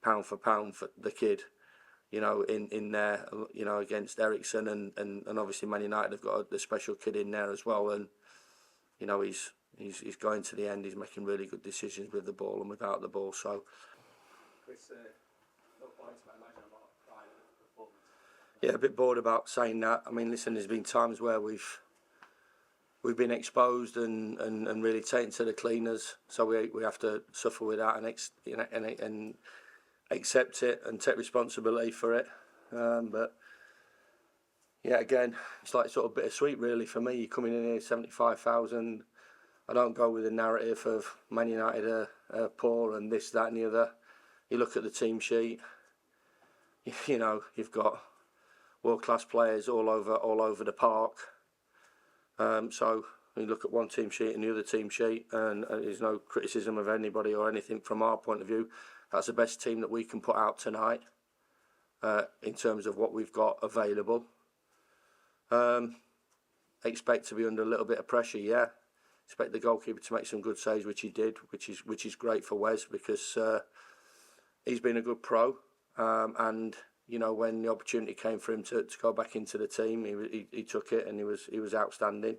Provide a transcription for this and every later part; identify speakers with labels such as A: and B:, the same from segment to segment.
A: pound for pound for the kid, in there, against Ericsson and obviously Man United have got the special kid in there as well, and he's going to the end. He's making really good decisions with the ball and without the ball. So,
B: Chris, no points, but I imagine a lot of pride in the performance.
A: Yeah, a bit bored about saying that. I mean, listen, there's been times where we've been exposed and really taken to the cleaners, so we have to suffer with that and accept it and take responsibility for it. But yeah, again, it's like sort of bittersweet really for me. You're coming in here 75,000. I don't go with the narrative of Man United are poor and this, that, and the other. You look at the team sheet. You've got world-class players all over the park. So you look at one team sheet and the other team sheet, and there's no criticism of anybody or anything from our point of view. That's the best team that we can put out tonight in terms of what we've got available. Expect to be under a little bit of pressure, yeah. Expect the goalkeeper to make some good saves, which he did, which is great for Wes because he's been a good pro, and when the opportunity came for him to go back into the team, he took it and he was outstanding.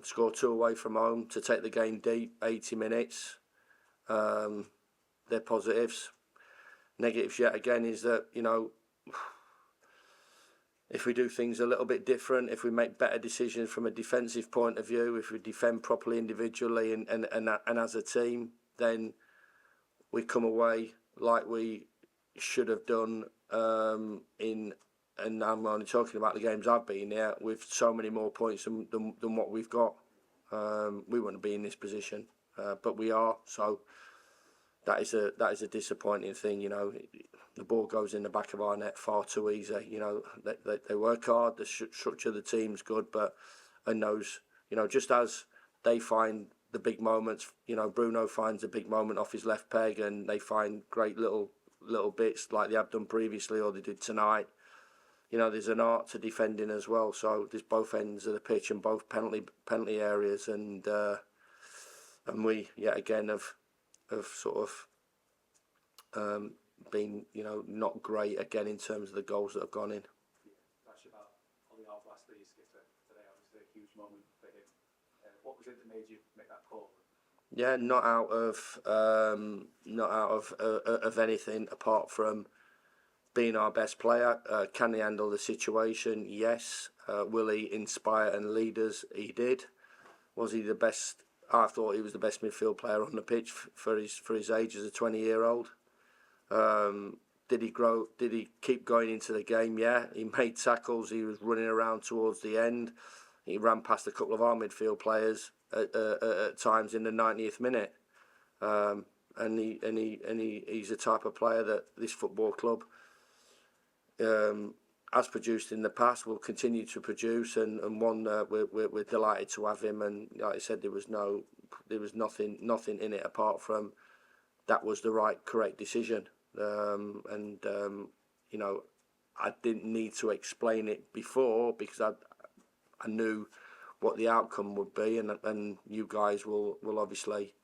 A: Scored 2 away from home to take the game deep, 80 minutes. They're positives. Negatives yet again is that if we do things a little bit different, if we make better decisions from a defensive point of view, if we defend properly individually and as a team, then we come away like we should have done and I'm only talking about the games I've been here, with so many more points than what we've got. We wouldn't be in this position, but we are. So that is a disappointing thing. The ball goes in the back of our net far too easy. They work hard. The structure of the team's good, and those, just as they find the big moments, Bruno finds a big moment off his left peg, and they find great little bits like they have done previously or they did tonight. There's an art to defending as well. So there's both ends of the pitch and both penalty areas, and we yet again have sort of been not great again in terms of the goals that have gone in.
B: Yeah, that's about Ollie Arblaster, your skipper today. Obviously a huge moment for him. What was it that made you make that call?
A: Yeah, not out of anything apart from being our best player. Can he handle the situation? Yes. Will he inspire and lead us? He did. Was he the best? I thought he was the best midfield player on the pitch for his age as a 20-year-old. Did he grow? Did he keep going into the game? Yeah. He made tackles. He was running around towards the end. He ran past a couple of our midfield players at times in the 90th minute. And he's the type of player that this football club has produced in the past, will continue to produce, and one we're delighted to have him. And like I said, there was nothing in it apart from that was the correct decision. I didn't need to explain it before because I knew what the outcome would be, and you guys will obviously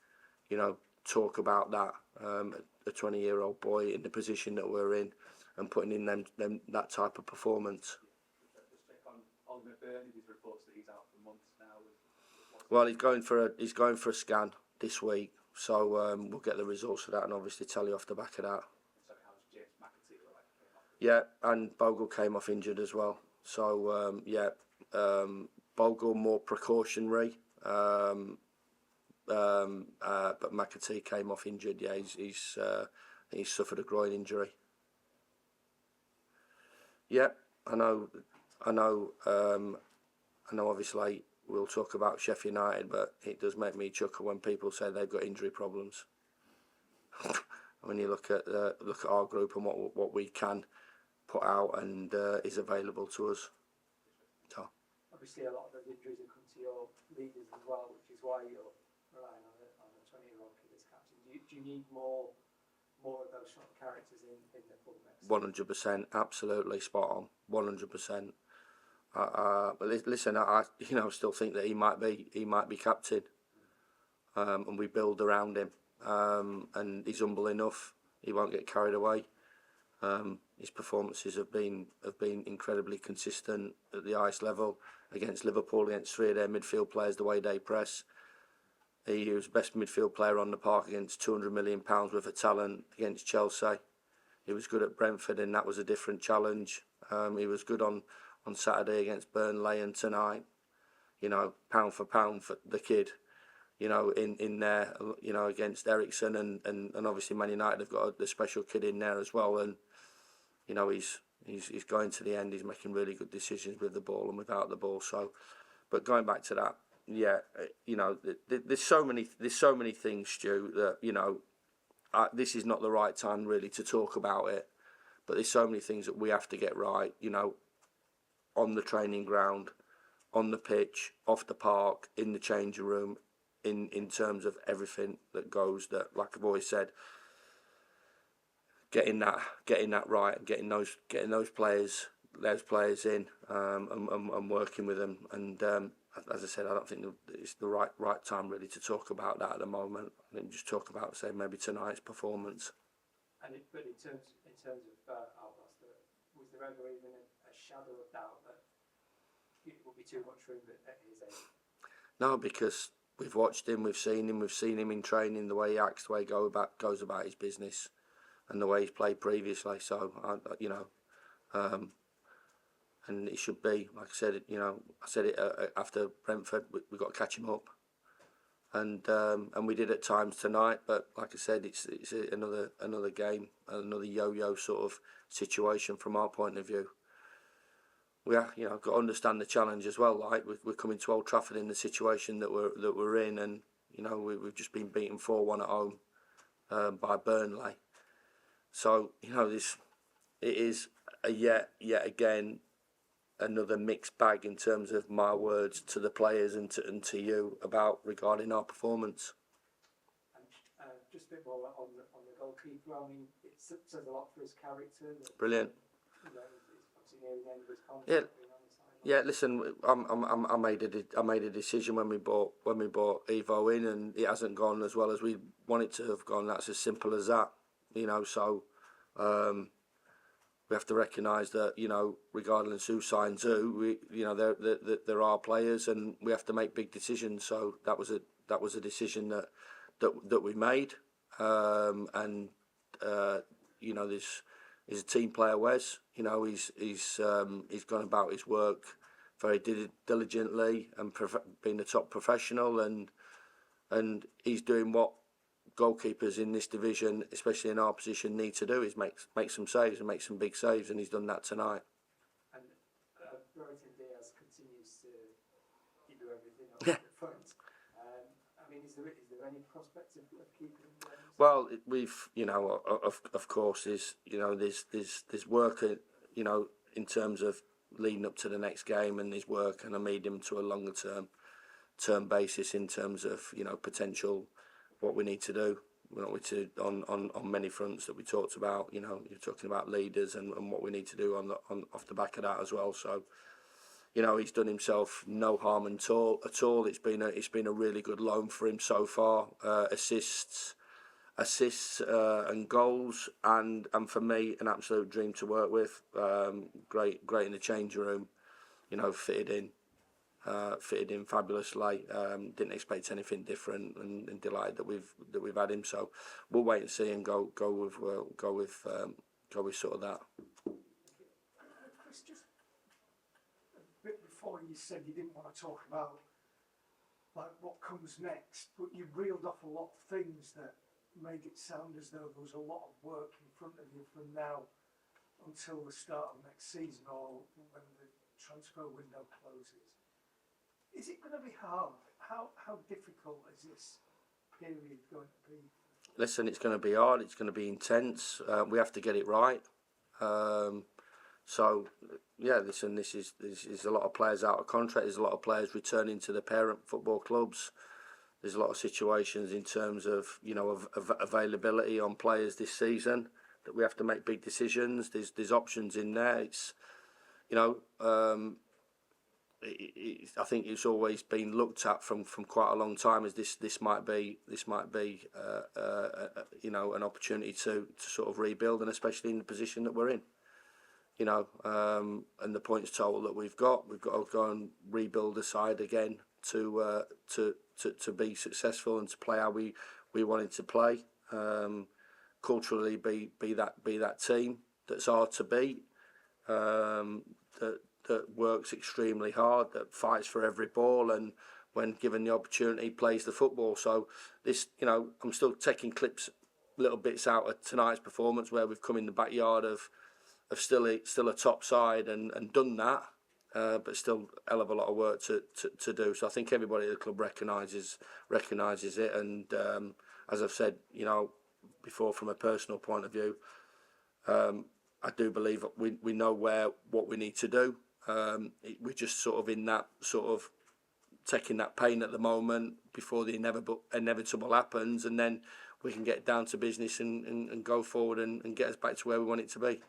A: talk about that, a 20-year-old boy in the position that we're in and putting in that type of performance.
B: Just check on Ollie McBurney. There's reports that he's out for months now.
A: Well, he's going for a scan this week, so we'll get the results of that and obviously tell you off the back of that.
B: Sorry, how's James McAtee?
A: Yeah, and Bogle came off injured as well. So Bogle more precautionary, but McAtee came off injured. Yeah, he's suffered a groin injury. Yeah, I know. Obviously, we'll talk about Sheffield United, but it does make me chuckle when people say they've got injury problems. When you look at our group and what we can put out and is available to us. So.
C: Obviously, a lot of those injuries have come to your leaders as well, which is why you're relying on a 20-year-old kid as captain. Do you need more of those sort of characters in the full mix?
A: 100%, absolutely spot on. 100%. But listen, I still think that he might be captain, and we build around him. and he's humble enough. He won't get carried away. His performances have been incredibly consistent at the highest level against Liverpool, against three of their midfield players, the way they press. He was best midfield player on the park against £200 million worth of talent against Chelsea. He was good at Brentford, and that was a different challenge. He was good on Saturday against Burnley, and tonight, you know, pound for pound for the kid, you know, in there, you know, against Eriksen, and obviously Man United have got the special kid in there as well, and you know, he's going to the end. He's making really good decisions with the ball and without the ball. So, but going back to that, yeah, you know, there's so many things, Stu, that, you know, this is not the right time really to talk about it. But there's so many things that we have to get right, you know, on the training ground, on the pitch, off the park, in the changing room, in terms of everything that goes. That, like I've always said, getting that right and getting those players in, and working with them. And as I said, I don't think it's the right time really to talk about that at the moment. I think just talk about, say, maybe tonight's performance.
C: But in terms of Arblaster, was there ever even a shadow of doubt that it would be too much for him at his age?
A: No, because we've watched him, we've seen him in training, the way he acts, the way he goes about his business, and the way he's played previously. So, you know, and it should be, like I said, you know, I said it after Brentford, we've got to catch him up, and we did at times tonight. But like I said, it's another game, another yo-yo sort of situation from our point of view. We are, you know, got to understand the challenge as well. Like we're coming to Old Trafford in the situation that we're in, and you know we've just been beaten 4-1 at home by Burnley. So you know it is yet again another mixed bag in terms of my words to the players and to you regarding our performance.
C: And just a bit more on the goalkeeper. I mean, it says a lot for his character.
A: Brilliant.
C: You know, he's obviously nearing the end of his contract.
A: Yeah.
C: Being on the sideline.
A: Yeah, listen, I made a decision when we bought Evo in, and it hasn't gone as well as we want it to have gone. That's as simple as that, you know. So we have to recognise that, you know, regardless who signs who, you know, there are players, and we have to make big decisions. So that was a decision that we made, and you know, he's a team player, Wes. You know, he's gone about his work very diligently and being a top professional, and he's doing what goalkeepers in this division, especially in our position, need to do, is make some saves and make some big saves, and he's done that tonight.
C: And Brereton Diaz continues to do everything up front. I mean, is there any prospect of keeping him?
A: Well, we've, you know, of course, you know, there's work, you know, in terms of leading up to the next game, and there's work on a medium to a longer term basis in terms of, you know, potential, what we need to do, on many fronts that we talked about. You know, you're talking about leaders and what we need to do on off the back of that as well. So, you know, he's done himself no harm at all. It's been a really good loan for him so far. Assists and goals, and for me, an absolute dream to work with. Great in the changing room. You know, fitted in fabulously. Didn't expect anything different, and delighted that we've had him. So we'll wait and see and go with sort of that.
D: Chris, just a bit before you said you didn't want to talk about like what comes next, but you reeled off a lot of things that made it sound as though there was a lot of work in front of you from now until the start of next season, or when the transfer window closes. Is it going to be hard? How difficult is this period going to be?
A: Listen, it's going to be hard. It's going to be intense. We have to get it right. So, yeah, listen, this is a lot of players out of contract. There's a lot of players returning to the parent football clubs. There's a lot of situations in terms of, you know, of availability on players this season that we have to make big decisions. There's options in there. It's, you know, I think it's always been looked at from quite a long time as this might be you know, an opportunity to sort of rebuild, and especially in the position that we're in. You know, and the points total that we've got to go and rebuild the side again to be successful and to play how we wanted to play. Culturally, be that team that's hard to beat. That works extremely hard, that fights for every ball, and when given the opportunity, plays the football. So this, you know, I'm still taking clips, little bits out of tonight's performance where we've come in the backyard of still a top side and done that, but still a hell of a lot of work to do. So I think everybody at the club recognises it, and as I've said, you know, before, from a personal point of view, I do believe we know what we need to do. We're just sort of in that sort of taking that pain at the moment before the inevitable happens, and then we can get down to business and go forward and get us back to where we want it to be.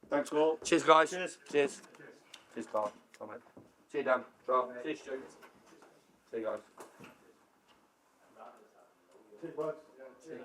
E: Thanks, Paul.
A: Cheers, guys.
E: Cheers.
A: Cheers, Carl. Come on. See you, Dan. See you, Stu. See you guys.
E: Cheers, boys. Yeah, cheers.